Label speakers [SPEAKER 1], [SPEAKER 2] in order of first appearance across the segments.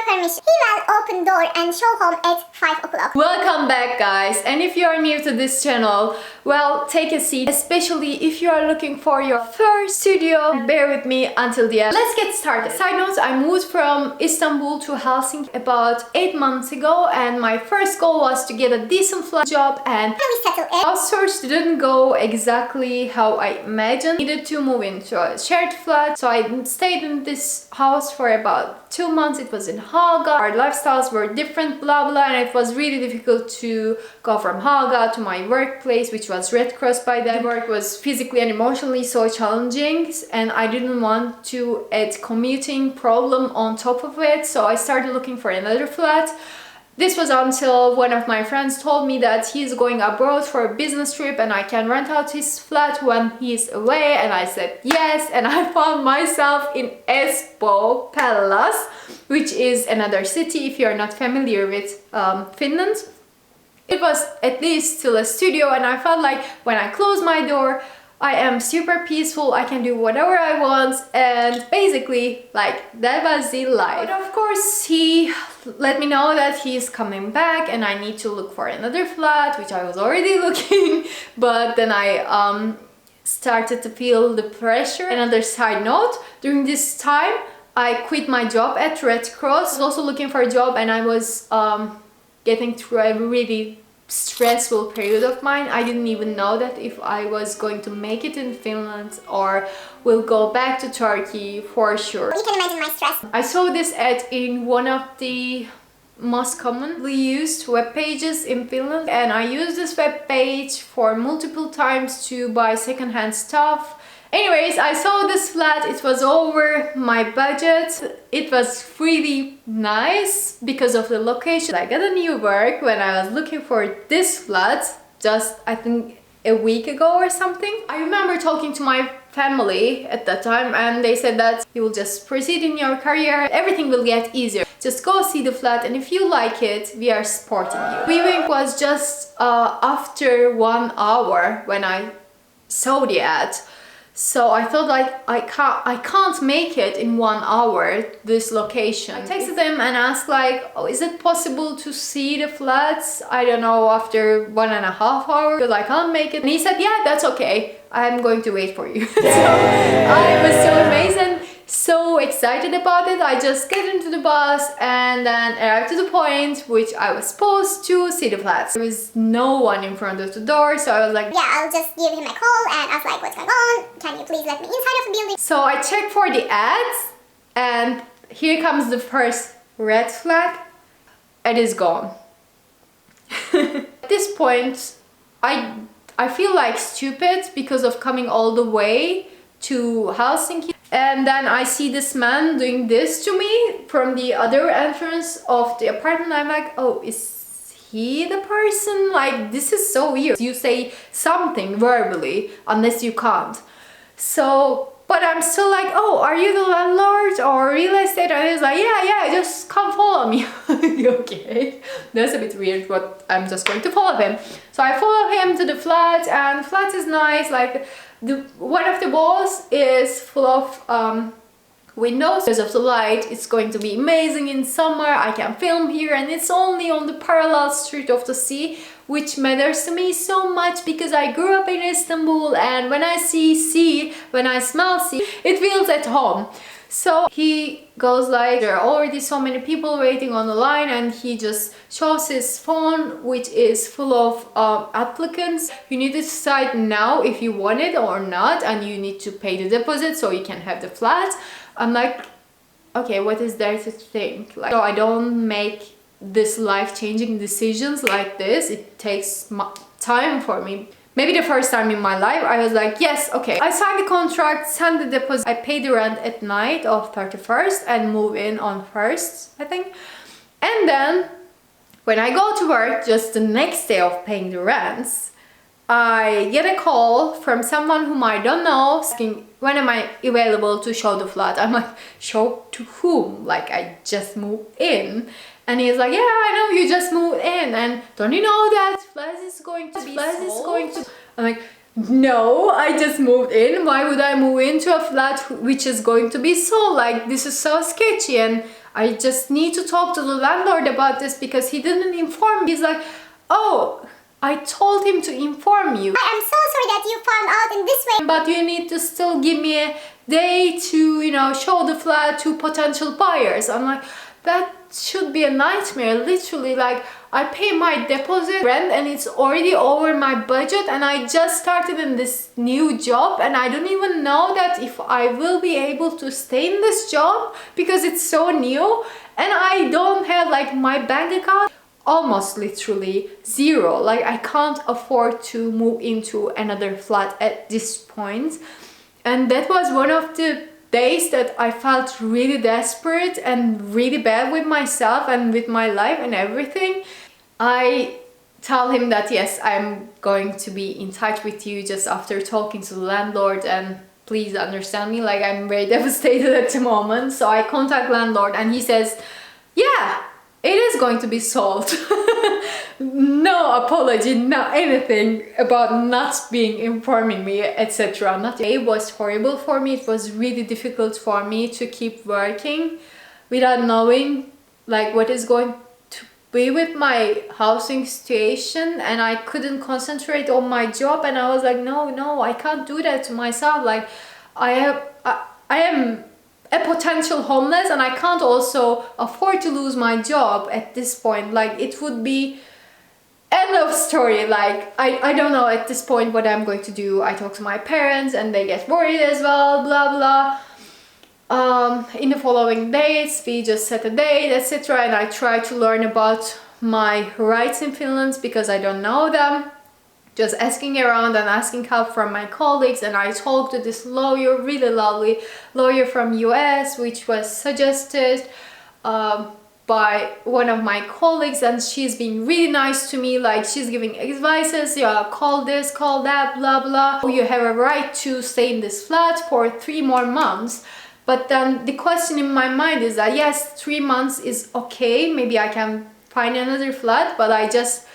[SPEAKER 1] permission, he will open door and show home at 5 o'clock.
[SPEAKER 2] Welcome back, guys, and if you are new to this channel, well, take a seat, especially if you are looking for your first studio. Bear with me until the end. Let's get started. Side note, I moved from Istanbul to Helsinki about 8 months ago, and my first goal was to get a decent flat job, and house search didn't go exactly how I imagined. I needed to move into a shared flat, so I stayed in this house for about 2 months. It was in Haga. Our lifestyles were different, blah blah, and it was really difficult to go from Haga to my workplace, which was Red Cross by then. The work was physically and emotionally so challenging, and I didn't want to add commuting problem on top of it, so I started looking for another flat. This was until one of my friends told me that he's going abroad for a business trip and I can rent out his flat when he's away, and I said yes, and I found myself in Espoo Palace, which is another city if you're not familiar with Finland. It was at least still a studio, and I felt like when I close my door I am super peaceful, I can do whatever I want, and basically like that was the life. But of course he let me know that he's coming back and I need to look for another flat, which I was already looking, but then I started to feel the pressure. Another side note, during this time I quit my job at Red Cross. I was also looking for a job, and I was getting through a really stressful period of mine. I didn't even know that if I was going to make it in Finland or will go back to Turkey for sure.
[SPEAKER 1] You can imagine my stress.
[SPEAKER 2] I saw this ad in one of the most commonly used web pages in Finland, and I used this web page for multiple times to buy secondhand stuff. Anyways, I saw this flat, it was over my budget. It was really nice because of the location. I got a new work when I was looking for this flat just I think a week ago or something. I remember talking to my family at that time, and they said that you will just proceed in your career, everything will get easier. Just go see the flat, and if you like it, we are supporting you. Viewing was just after 1 hour when I saw the ad. So I thought like I can't make it in 1 hour, this location. I texted them and asked like, oh, is it possible to see the flats, I don't know, after 1.5 hours? Because I can't make it. And he said, yeah, that's okay, I'm going to wait for you. So I was so amazed and so excited about it. I just get into the bus and then arrived to the point which I was supposed to see the flats. There was no one in front of the door, so I was like,
[SPEAKER 1] yeah, I'll just give him a call and ask like, what's going on? Can you please let me inside of the building?
[SPEAKER 2] So I checked for the ads, and here comes the first red flag. It is gone. At this point, I feel like stupid because of coming all the way to Helsinki. And then I see this man doing this to me from the other entrance of the apartment. I'm like, oh, is he the person? Like, this is so weird. You say something verbally unless you can't. So, but I'm still like, oh, are you the landlord or real estate? And he's like, yeah, just come follow me. Okay, that's a bit weird, but I'm just going to follow him. So I follow him to the flat, and the flat is nice. Like, one of the walls is full of windows. Because of the light, it's going to be amazing in summer. I can film here, and it's only on the parallel street of the sea, which matters to me so much because I grew up in Istanbul, and when I see sea, when I smell sea, it feels at home. So he goes like, there are already so many people waiting on the line, and he just shows his phone, which is full of applicants. You need to decide now if you want it or not, and you need to pay the deposit so you can have the flat. I'm like, okay, what is there to think? Like, so I don't make this life-changing decisions like this. It takes time for me. Maybe the first time in my life, I was like, yes, okay. I signed the contract, sent the deposit. I pay the rent at night of 31st and move in on 1st, I think. And then when I go to work, just the next day of paying the rents, I get a call from someone whom I don't know asking, when am I available to show the flat? I'm like, show to whom? Like, I just moved in. And he's like, yeah, I know you just moved in, and don't you know that flat is going to be sold? I'm like, no, I just moved in. Why would I move into a flat which is going to be sold? Like, this is so sketchy, and I just need to talk to the landlord about this because he didn't inform me. He's like, oh, I told him to inform you.
[SPEAKER 1] I am so sorry that you found out in this way.
[SPEAKER 2] But you need to still give me a day to, you know, show the flat to potential buyers. I'm like, that should be a nightmare. Literally, like, I pay my deposit rent and it's already over my budget, and I just started in this new job and I don't even know that if I will be able to stay in this job because it's so new, and I don't have like my bank account almost literally zero. Like, I can't afford to move into another flat at this point. And that was one of the days that I felt really desperate and really bad with myself and with my life and everything. I tell him that yes, I'm going to be in touch with you just after talking to the landlord, and please understand me, like, I'm very devastated at the moment. So I contact landlord and he says, yeah, it is going to be sold. No apology, no anything about not being informing me, etc. It was horrible for me. It was really difficult for me to keep working without knowing like what is going to be with my housing situation, and I couldn't concentrate on my job, and I was like, no, I can't do that to myself. Like, I am a potential homeless, and I can't also afford to lose my job at this point. Like, it would be end of story. Like, I don't know at this point what I'm going to do. I talk to my parents and they get worried as well, blah blah. In the following days we just set a date, etc., and I try to learn about my rights in Finland because I don't know them. Just asking around and asking help from my colleagues, and I talked to this lawyer, really lovely lawyer from US, which was suggested by one of my colleagues, and she's being really nice to me. Like, she's giving advices, yeah, call this, call that, blah blah. You have a right to stay in this flat for 3 more months. But then the question in my mind is that yes, 3 months is okay, maybe I can find another flat, but I just,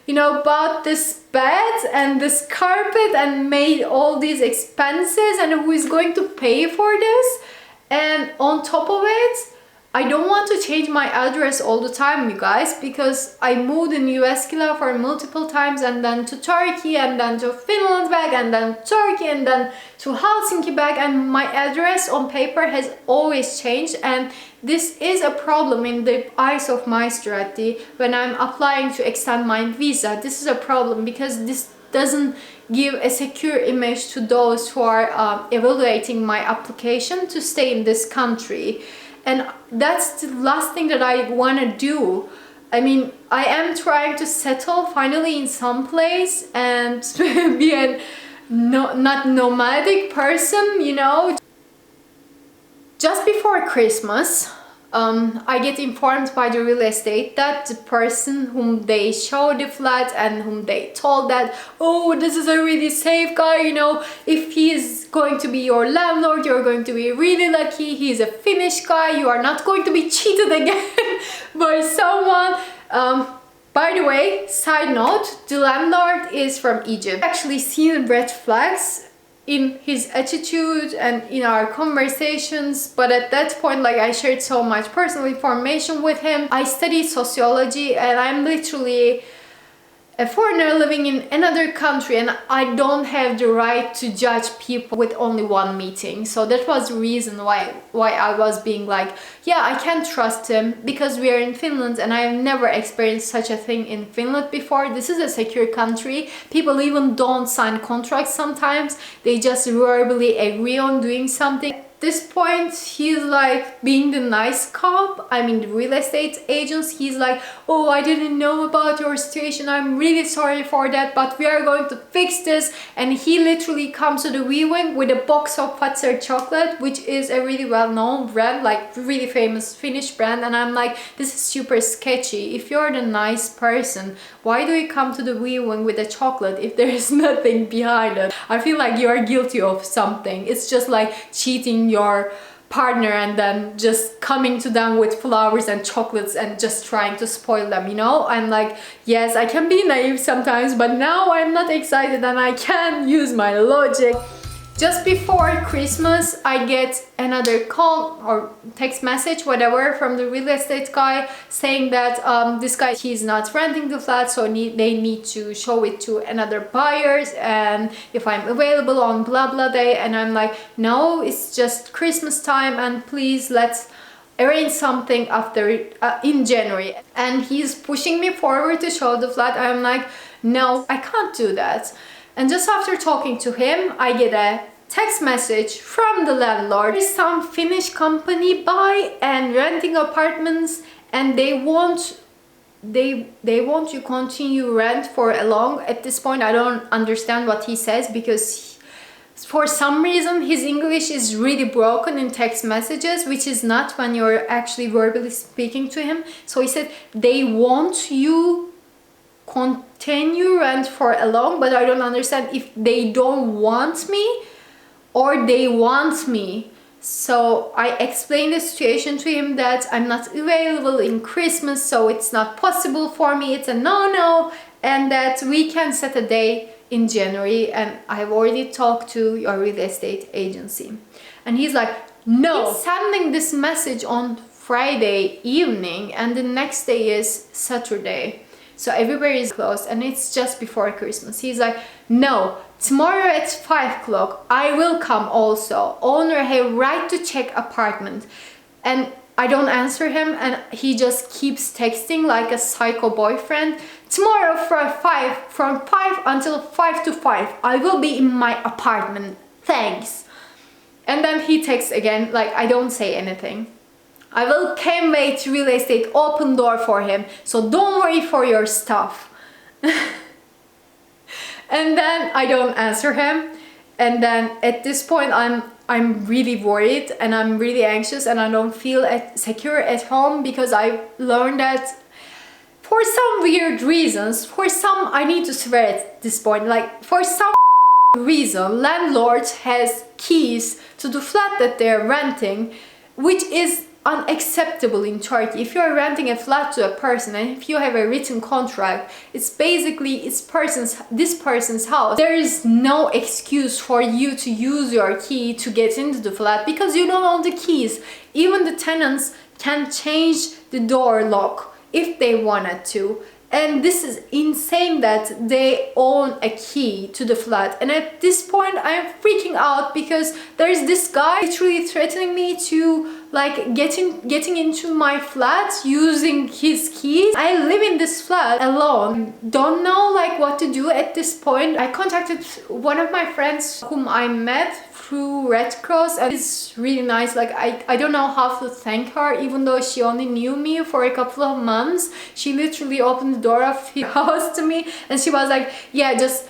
[SPEAKER 2] you know, bought this bed and this carpet and made all these expenses, and who is going to pay for this? And on top of it, I don't want to change my address all the time, you guys, because I moved in Jyväskylä for multiple times, and then to Turkey, and then to Finland back, and then Turkey, and then to Helsinki back, and my address on paper has always changed, and this is a problem in the eyes of my strategy when I'm applying to extend my visa. This is a problem because this doesn't give a secure image to those who are evaluating my application to stay in this country. And that's the last thing that I want to do. I mean, I am trying to settle finally in some place and be a not nomadic person, you know. Just before Christmas, I get informed by the real estate that the person whom they showed the flat and whom they told that, oh, this is a really safe guy, you know, if he is going to be your landlord, you're going to be really lucky. He's a Finnish guy, you are not going to be cheated again by someone. By the way, side note, the landlord is from Egypt. I've actually seen red flags in his attitude and in our conversations, but at that point, like, I shared so much personal information with him. I studied sociology, and I'm literally a foreigner living in another country, and I don't have the right to judge people with only one meeting. So that was the reason why I was being like, yeah, I can't trust him, because we are in Finland and I've never experienced such a thing in Finland before. This is a secure country. People even don't sign contracts sometimes. They just verbally agree on doing something. At this point, he's like being the nice cop. I mean, the real estate agents. He's like, oh, I didn't know about your situation. I'm really sorry for that, but we are going to fix this. And he literally comes to the viewing with a box of Fazer chocolate, which is a really well-known brand, like really famous Finnish brand. And I'm like, this is super sketchy. If you're the nice person, why do you come to the viewing with a chocolate if there is nothing behind it? I feel like you are guilty of something. It's just like cheating your partner and then just coming to them with flowers and chocolates and just trying to spoil them, you know? I'm like, yes, I can be naive sometimes, but now I'm not excited and I can use my logic. Just before Christmas, I get another call or text message, whatever, from the real estate guy saying that this guy, he's not renting the flat, so they need to show it to another buyers, and if I'm available on blah blah day. And I'm like, no, it's just Christmas time, and please let's arrange something after in January. And he's pushing me forward to show the flat. I'm like, no, I can't do that. And just after talking to him, I get a text message from the landlord. There's some Finnish company buy and renting apartments, and they want you continue rent for a long. At this point, I don't understand what he says, because for some reason his English is really broken in text messages, which is not when you're actually verbally speaking to him. So he said they want you continue rent for a long, but I don't understand if they don't want me or they want me. So I explained the situation to him that I'm not available in Christmas, so it's not possible for me, it's a no-no, and that we can set a day in January, and I've already talked to your real estate agency. And he's like, no. He's sending this message on Friday evening, and the next day is Saturday. So everywhere is closed, and it's just before Christmas. He's like, no, tomorrow at 5 o'clock, I will come also. Owner have right to check apartment. And I don't answer him, and he just keeps texting like a psycho boyfriend. Tomorrow from 5 until 5 to 5, I will be in my apartment. Thanks. And then he texts again, like I don't say anything. I will convey to real estate, open door for him, so don't worry for your stuff. And then I don't answer him, and then at this point I'm really worried and I'm really anxious, and I don't feel secure at home, because I learned that for some weird reasons, I need to swear at this point, like for some reason, landlord has keys to the flat that they're renting, which is unacceptable in Turkey. If you're renting a flat to a person and if you have a written contract, it's basically this person's house. There is no excuse for you to use your key to get into the flat, because you don't own the keys. Even the tenants can change the door lock if they wanted to. And this is insane that they own a key to the flat. And at this point I'm freaking out, because there's this guy literally threatening me to like getting into my flat using his keys. I live in this flat alone, don't know like what to do at this point. I contacted one of my friends whom I met through Red Cross, and it's really nice. Like I don't know how to thank her, even though she only knew me for a couple of months. She literally opened the door of her house to me, and she was like, yeah, just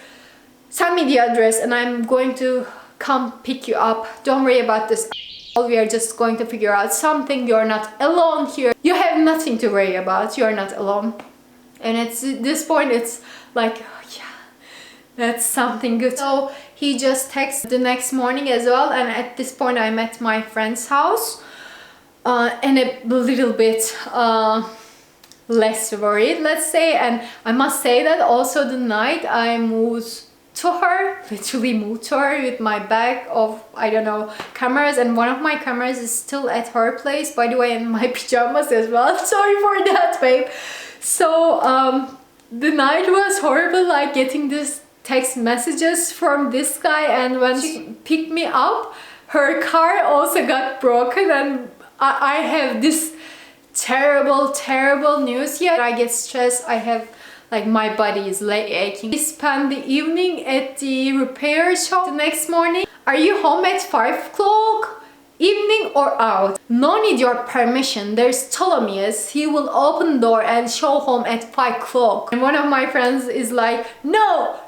[SPEAKER 2] send me the address and I'm going to come pick you up. Don't worry about this. We are just going to figure out something. You're not alone here. You have nothing to worry about. You're not alone. And at this point it's like, yeah, that's something good. So he just texted the next morning as well, and at this point I'm at my friend's house and a little bit less worried, let's say. And I must say that also the night I literally moved to her with my bag of, I don't know, cameras, and one of my cameras is still at her place, by the way, in my pajamas as well. Sorry for that, babe. So the night was horrible, like getting this text messages from this guy, and when she picked me up, her car also got broken, and I have this terrible news here. I get stressed, I have like my body is aching. We spent the evening at the repair shop. The next morning, are you home at 5 o'clock? Evening or out? No need your permission. There's Ptolemaeus. He will open door and show home at 5 o'clock. And one of my friends is like, no,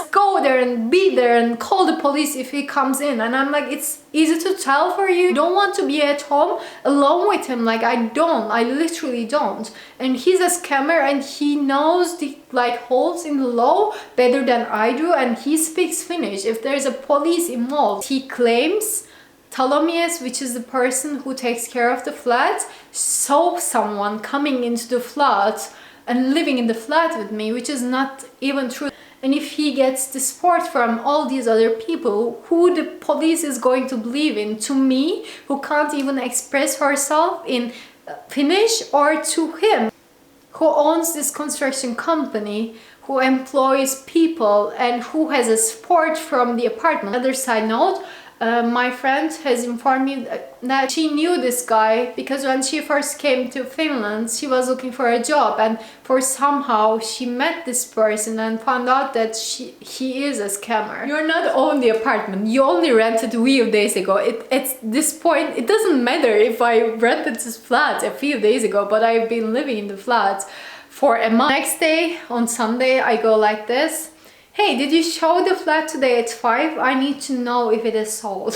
[SPEAKER 2] go there and be there and call the police if he comes in. And I'm like, it's easy to tell for you. You don't want to be at home alone with him. Like I literally don't. And he's a scammer, and he knows the like holes in the law better than I do, and he speaks Finnish. If there's a police involved, he claims Ptolemaeus, which is the person who takes care of the flat, saw someone coming into the flat and living in the flat with me, which is not even true. And if he gets the support from all these other people, who the police is going to believe in? To me, who can't even express herself in Finnish, or to him, who owns this construction company, who employs people, and who has a support from the apartment? Other side note, my friend has informed me that she knew this guy because when she first came to Finland, she was looking for a job, and for somehow she met this person and found out that he is a scammer. You're not own the apartment, you only rented a few days ago. At this point, it doesn't matter if I rented this flat a few days ago, but I've been living in the flat for a month. Next day, on Sunday, I go like this. Hey, did you show the flat today at 5? I need to know if it is sold.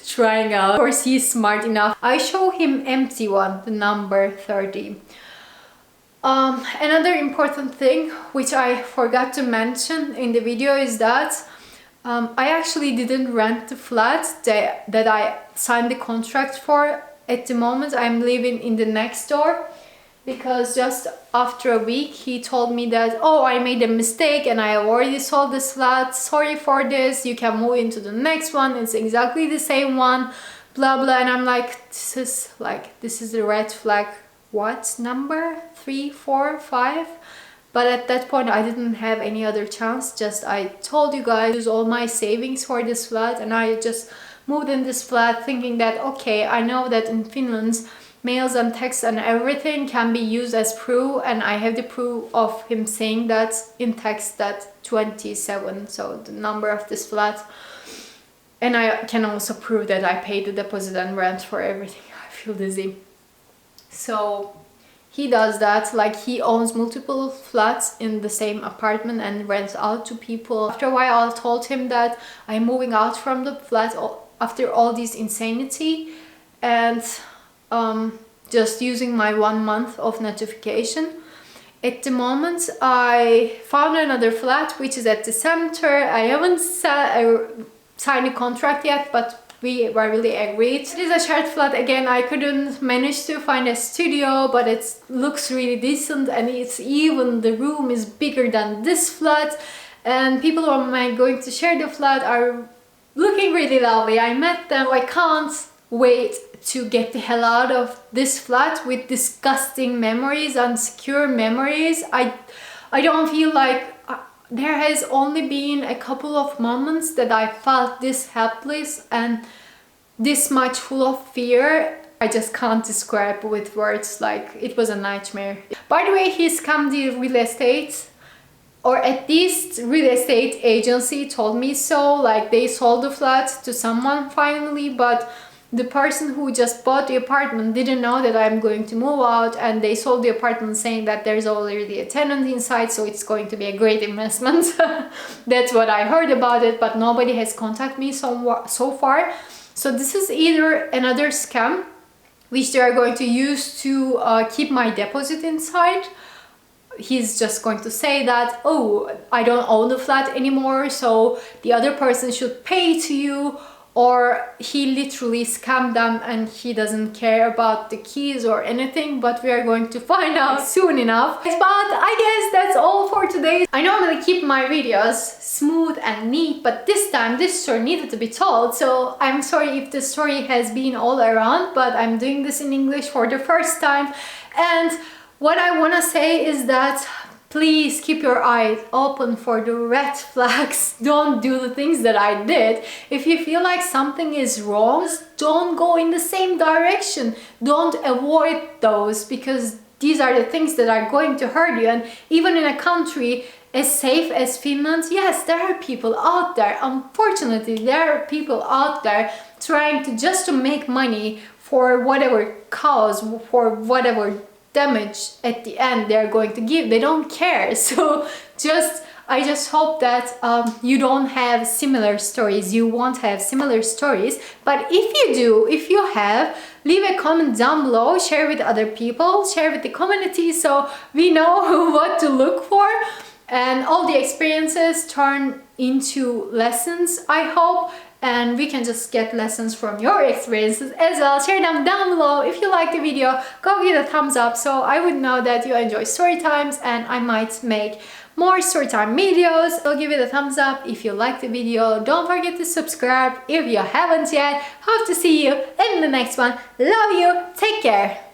[SPEAKER 2] Trying out. Of course, he's smart enough. I show him empty one, the number 30. Another important thing, which I forgot to mention in the video, is that I actually didn't rent the flat that I signed the contract for. At the moment, I'm living in the next door. Because just after a week he told me that, oh, I made a mistake and I already sold this flat, sorry for this, you can move into the next one, it's exactly the same one, blah blah. And I'm like, this is the red flag. What number? 3, 4, 5? But at that point I didn't have any other chance. Just I told you guys, use all my savings for this flat, and I just moved in this flat thinking that, okay, I know that in Finland mails and texts and everything can be used as proof, and I have the proof of him saying that in text, that 27, so the number of this flat, and I can also prove that I paid the deposit and rent for everything. I feel dizzy. So he does that, like he owns multiple flats in the same apartment and rents out to people. After a while I told him that I'm moving out from the flat after all this insanity, and just using my 1 month of notification. At the moment I found another flat which is at the center. I haven't signed a contract yet, but we were really agreed. It is a shared flat again. I couldn't manage to find a studio, but it looks really decent, and it's even, the room is bigger than this flat, and people who are going to share the flat are looking really lovely. I met them. I can't wait to get the hell out of this flat with disgusting memories, insecure memories. I don't feel like there has only been a couple of moments that I felt this helpless and this much full of fear. I just can't describe with words, like it was a nightmare. By the way, he scammed the real estate, or at least real estate agency told me so, like they sold the flat to someone finally, but the person who just bought the apartment didn't know that I'm going to move out, and they sold the apartment saying that there's already a tenant inside, so it's going to be a great investment. That's what I heard about it, but nobody has contacted me so far. So this is either another scam which they are going to use to keep my deposit inside. He's just going to say that, oh, I don't own the flat anymore, so the other person should pay to you, or he literally scammed them and he doesn't care about the keys or anything, but we are going to find out soon enough. But I guess that's all for today. I normally keep my videos smooth and neat, but this time this story needed to be told, so I'm sorry if the story has been all around, but I'm doing this in English for the first time. And what I want to say is that please keep your eyes open for the red flags. Don't do the things that I did. If you feel like something is wrong, don't go in the same direction. Don't avoid those, because these are the things that are going to hurt you. And even in a country as safe as Finland, yes, there are people out there. Unfortunately, there are people out there trying to make money for whatever cause, for whatever damage at the end they're going to give. They don't care. So I just hope that you don't have similar stories, you won't have similar stories. But if you do, if you have, leave a comment down below, share with other people, share with the community, so we know what to look for, and all the experiences turn into lessons, I hope. And we can just get lessons from your experiences as well. Share them down below. If you like the video, go give it a thumbs up, so I would know that you enjoy story times, and I might make more storytime videos. So give it a thumbs up if you like the video. Don't forget to subscribe if you haven't yet. Hope to see you in the next one. Love you. Take care.